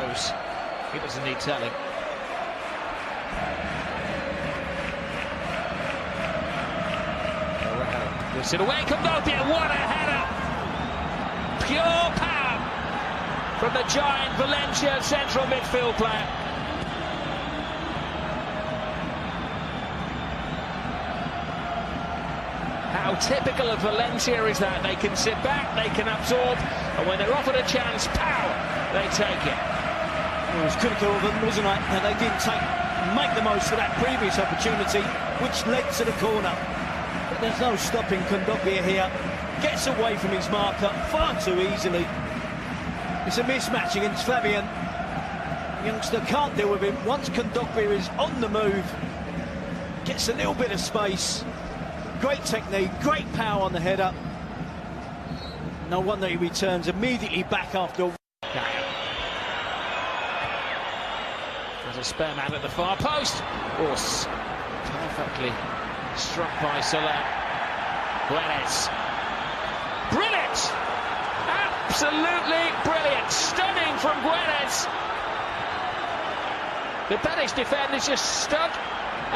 knows he doesn't need telling. Gives it away, Kondogbia, what a header! Pure power from the giant Valencia central midfield player. How typical of Valencia is that? They can sit back, they can absorb, and when they're offered a chance, pow, they take it. Well, it was critical of them, wasn't it? And they didn't make the most of that previous opportunity, which led to the corner. But there's no stopping Kondogbia here. Gets away from his marker far too easily. It's a mismatch against Fabian. The youngster can't deal with him. Once Kondogbia is on the move, gets a little bit of space. Great technique, great power on the header. No wonder he returns immediately back after. There's a spare man at the far post. Urs, perfectly struck by Soler. Melhores. Brilliant! Absolutely brilliant. Stunning from Melhores. The Betis defenders just stood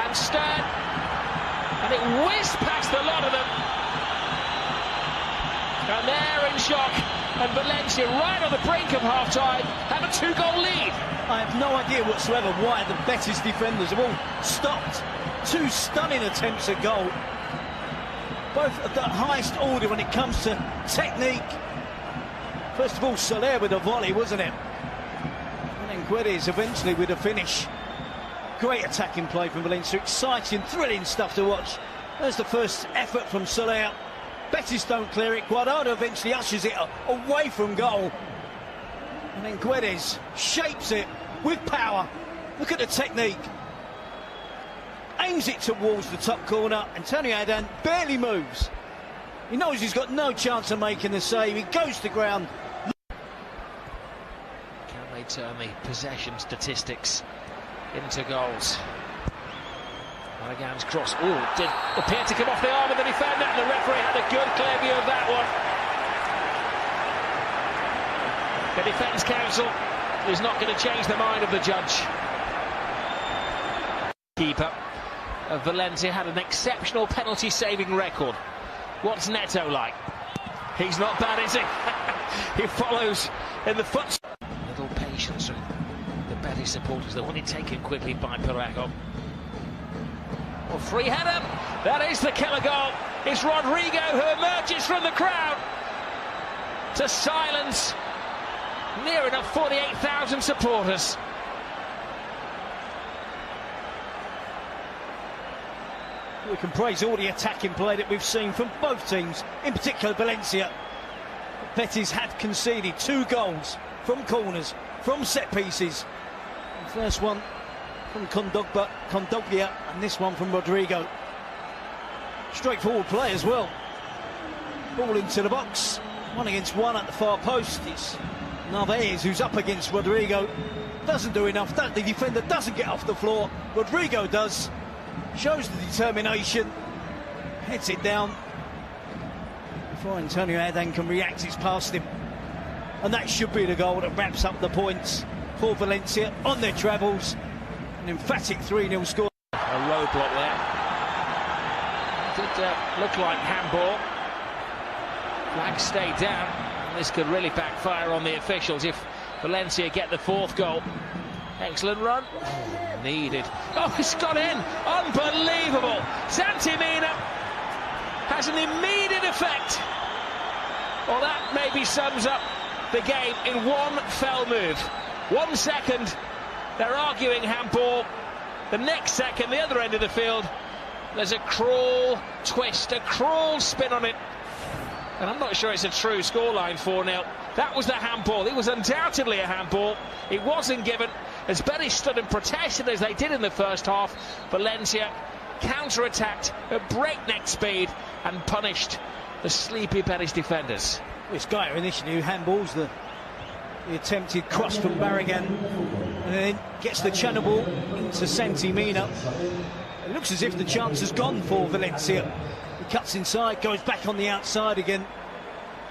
and stared, and it whizzed past the lot of them. And they're in shock. And Valencia, right on the brink of half-time, have a 2-goal lead. I have no idea whatsoever why the Betis defenders have all stopped. Two stunning attempts at goal. Both of the highest order when it comes to technique. First of all, Soler with a volley, wasn't it? And then Guedes eventually with a finish. Great attacking play from Valencia. Exciting, thrilling stuff to watch. There's the first effort from Soler. Betis don't clear it. Guardado eventually ushers it away from goal. And then Guedes shapes it with power. Look at the technique. Aims it towards the top corner. Antonio Adan barely moves. He knows he's got no chance of making the save. He goes to ground. Can they turn the possession statistics into goals? Maragan's cross, did appear to come off the arm of the defender, and the referee had a good clear view of that one. The defence council is not going to change the mind of the judge. Keeper of Valencia had an exceptional penalty saving record. What's Neto like? He's not bad, is he? He follows in the footsteps. Little patience from the Betis supporters. They want it taken quickly by Parejo. Well, free header. That is the killer goal. It's Rodrigo who emerges from the crowd to silence near enough 48,000 supporters. We can praise all the attacking play that we've seen from both teams, in particular Valencia. Betis had conceded 2 goals from corners, from set pieces. The first one from Kondogbia, and this one from Rodrigo. Straightforward play as well. Ball into the box, 1 against 1 at the far post. It's Melhores who's up against Rodrigo. Doesn't do enough. The defender doesn't get off the floor. Rodrigo does. Shows the determination. Heads it down. Before Antonio Adan can react, it's past him. And that should be the goal that wraps up the points for Valencia on their travels. An emphatic 3-0 score. A roadblock there. It did look like handball. Flag stayed down. This could really backfire on the officials if Valencia get the 4th goal. Excellent run. Needed. Oh, it's got in. Unbelievable. Santimina has an immediate effect. Well, that maybe sums up the game in one fell move. 1 second, they're arguing handball. The next second, the other end of the field, there's a cruel twist, a cruel spin on it. And I'm not sure it's a true scoreline, 4-0. That was the handball. It was undoubtedly a handball. It wasn't given. As Betis stood and protested as they did in the first half, Valencia counter-attacked at breakneck speed and punished the sleepy Betis defenders. This guy initially who handballs the attempted cross from Barragan, and then gets the channel ball into Santimina. It looks as if the chance has gone for Valencia. He cuts inside, goes back on the outside again.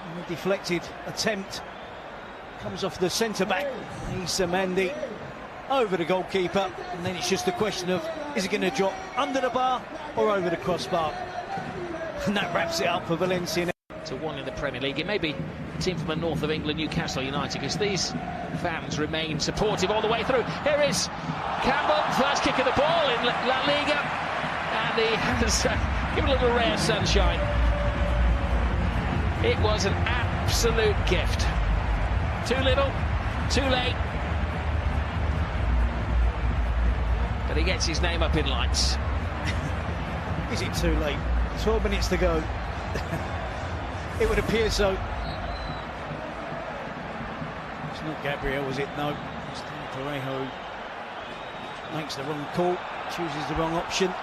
And a deflected attempt Comes off the centre-back, Issa Mendy, over the goalkeeper, and then it's just a question of, is it going to drop under the bar or over the crossbar? And that wraps it up for Valencia. To one in the Premier League. It may be a team from the north of England, Newcastle United, because these fans remain supportive all the way through. Here is Campbell, first kick of the ball in La Liga, and he has given a little rare sunshine. It was an absolute gift. Too little, too late, but he gets his name up in lights. Is it too late? 12 minutes to go. It would appear so. It's not Gabriel, is it? No. It's Parejo. Makes the wrong call, chooses the wrong option.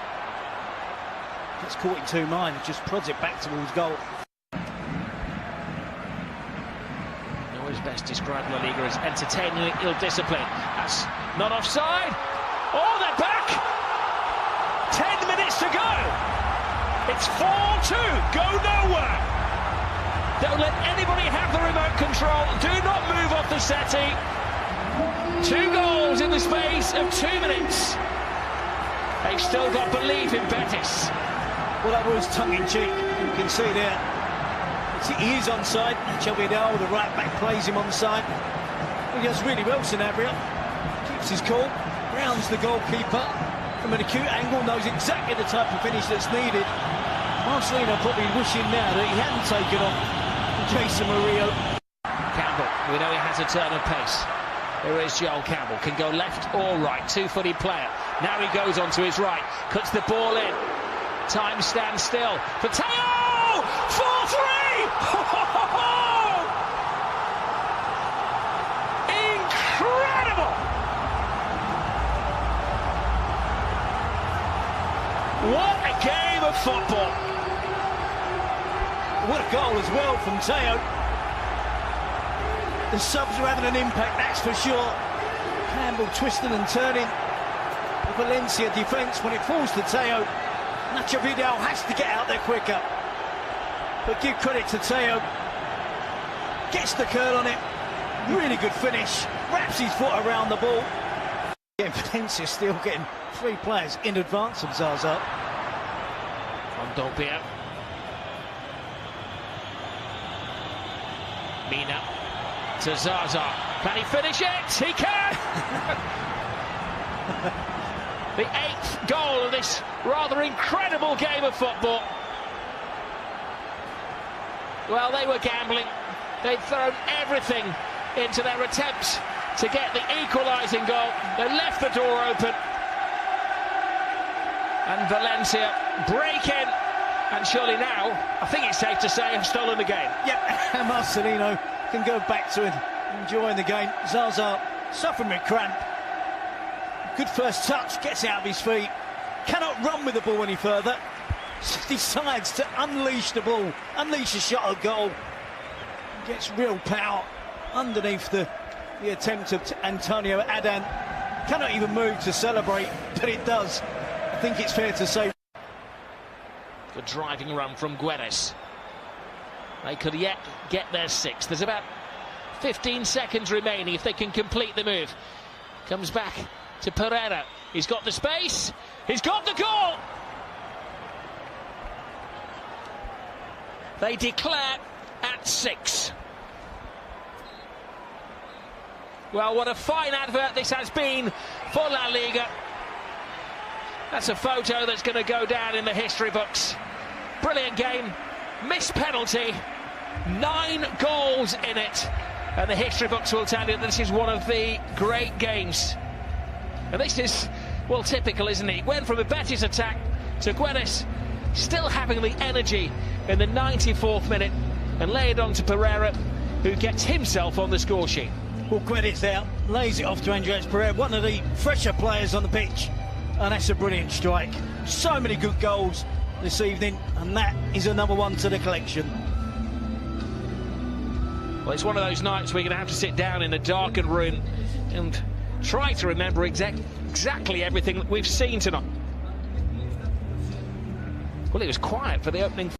Gets caught in two minds, just prods it back towards goal. Always best described La Liga as entertainingly ill-disciplined. That's not offside. Oh, they're back! 10 minutes to go! It's 4-2, go nowhere! Don't let anybody have the remote control. Do not move off the settee. 2 goals in the space of 2 minutes. They've still got belief in Betis. Well, that was tongue-in-cheek. You can see there. He is onside. Vidal, the right back, plays him onside. He does really well, Sanabria. Keeps his cool. Rounds the goalkeeper from an acute angle. Knows exactly the type of finish that's needed. Marcelino probably wishing now that he hadn't taken on Jason Murillo. Campbell, we know he has a turn of pace. Here is Joel Campbell, can go left or right, two-footed player. Now he goes onto his right, cuts the ball in. Time stands still for Teo! 4-3! Incredible! What a game of football! What a goal as well from Teo. The subs are having an impact, that's for sure. Campbell twisting and turning. The Valencia defence, when it falls to Teo, Nacho Vidal has to get out there quicker. But give credit to Teo. Gets the curl on it. Really good finish. Wraps his foot around the ball. Yeah, Valencia still getting 3 players in advance of Zaza. Dogbia. Mina to Zaza. Can he finish it? He can! The 8th goal of this rather incredible game of football. Well, they were gambling. They'd thrown everything into their attempts to get the equalising goal. They left the door open. And Valencia break in. And surely now, I think it's safe to say, have stolen the game. Yep, Marcelino can go back to enjoying the game. Zaza suffering with cramp. Good first touch, gets out of his feet. Cannot run with the ball any further. Decides to unleash the ball, unleash a shot at goal. Gets real power underneath the attempt of Antonio Adan. Cannot even move to celebrate, but it does. I think it's fair to say. Good driving run from Guedes. They could yet get their 6th. There's about 15 seconds remaining if they can complete the move. Comes back to Pereira. He's got the space. He's got the goal. They declare at 6. Well, what a fine advert this has been for La Liga. That's a photo that's going to go down in the history books. Brilliant game, missed penalty, 9 goals in it. And the history books will tell you that this is one of the great games. And this is, well, typical, isn't it? It went from a Betis attack to Guedes still having the energy in the 94th minute and lay it on to Pereira, who gets himself on the score sheet. Well, Guedes there, lays it off to Andres Pereira, one of the fresher players on the pitch. And that's a brilliant strike. So many good goals this evening, and that is another one to the collection. Well, it's one of those nights where you're going to have to sit down in a darkened room and try to remember exactly everything that we've seen tonight. Well, it was quiet for the opening